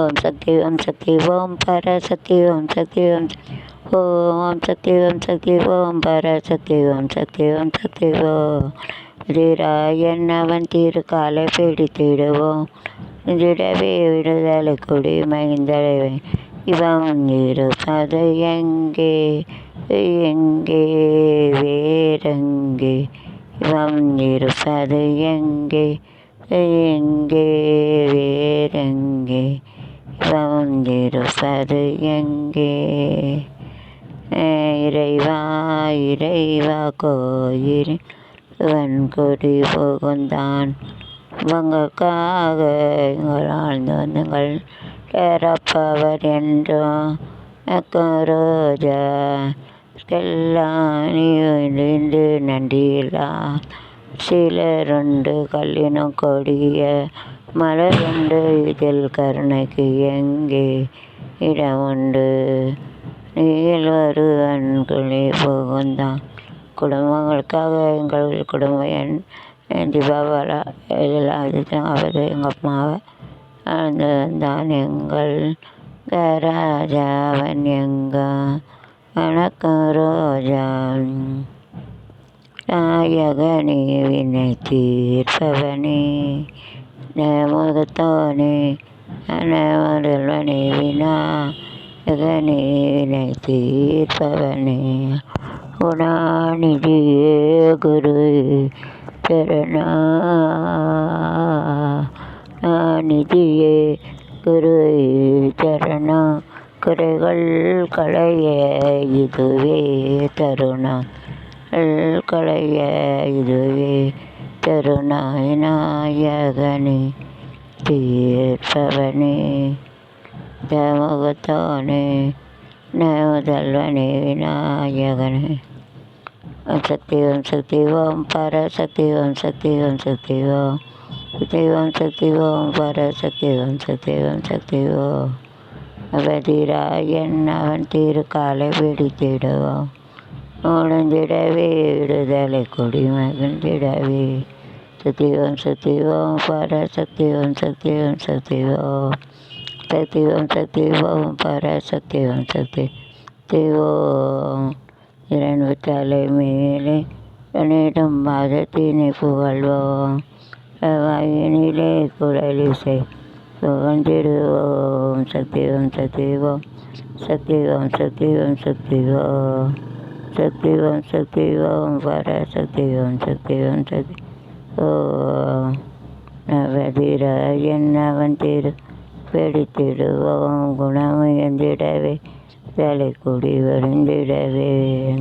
ஓம் சக்தி ஓம் பராசக்தி ஓம் சக்தி ஓம் சக்தி ஓம் சக்தி ஓம் பராசக்தி ஓம் சக்தி ஓம் வீராயன் அவன் திருக்காலை பிடித்திடுவோம் விடவே விடுதலை கொடி மகிழ்ந்தவை இவன் இருப்பது எங்கே எங்கே வேறெங்கே இவன் இருப்பது எங்கே எங்கே வேறெங்கே இவன் இருப்பது எங்கே இறைவா இறைவா கோயில் இவன் கொடி புகுந்தான் உங்களுக்காக எங்கள் ஆழ்ந்தவர்கள் கேரப்பவர் என்றும் ரோஜா கெல்லானிந்து நன்றியில்லா சிலருண்டு கல்லினும் கொடிய மலருண்டு இதில் கருணைக்கு எங்கே இடமுண்டு நீல் வருவன் குழி புகுந்தான் குடும்பங்களுக்காக எங்கள் குடும்பம் என் தீபாவளா எல்லாம் அவர் எங்கள் அம்மாவை தான் எங்கள் ராஜாவன் எங்க வணக்கம் ரோஜா நாயகனே வினை தீர்ப்பவனே முகத்தோனே முதல்வனே விநாயகனே வினை தீர்ப்பவனே குணாநிதியே குரு நிதியே குரு சரணா குறைகள் களைய இதுவே தருணம் களைய இதுவே தருணாய் நாயகனே தீர்ப்பவனே முகத்தோனே முதல்வனே விநாயகனே சக்தி ஓம் பராசக்தி ஓம் சக்தி ஓம் சக்தி ஓம் பராசக்தி ஓம் சக்தி ஓம் அவதிராயன் அவன் திருக்காலை பிடித்திடுவோம் உடந்திடவே விடுதலை கொடி மகிழ்ந்திடவே சக்தி ஓம் பராசக்தி ஓம் சக்தி ஓம் பராசக்தி ஓம் சக்தி ஓம் இரண்டு தலை மேலே தன்னிடம் மதத்தினை புகழ்வோம் வாயினிலே குழலிசை புகழ்ந்திடுவோம் சக்தி ஓம் பராசக்தி ஓம் சக்தி ஓம் நவதிராயன் அவன் திரு பிடித்திடுவோம் குணமுயர்ந்திடவே தலை கொடி வருந்திடவே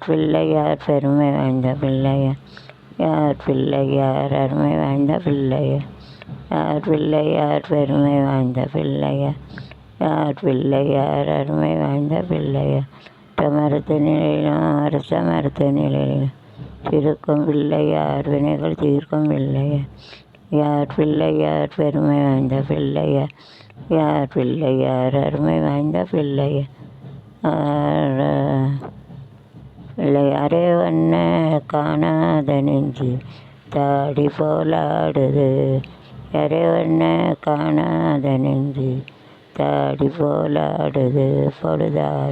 பிள்ளையார் பெருமை வாய்ந்த பிள்ளையார் அருமை வாய்ந்த பிள்ளையார் பெருமை வாய்ந்த பிள்ளையார் அருமை வாய்ந்த பிள்ளையார் மரத்து நிலையிலும் அரச மரத்து நிலையிலும் திருக்கும் பிள்ளையார் வினைகள் தீர்க்கும் பிள்ளையார் பெருமை வாய்ந்த பிள்ளையார் அருமை வாய்ந்த பிள்ளையாரே வண்ண காணாத நெஞ்சு தாடி போலாடுது யாரே வண்ண காணாத நெஞ்சு தாடி போலாடுது பொழுதா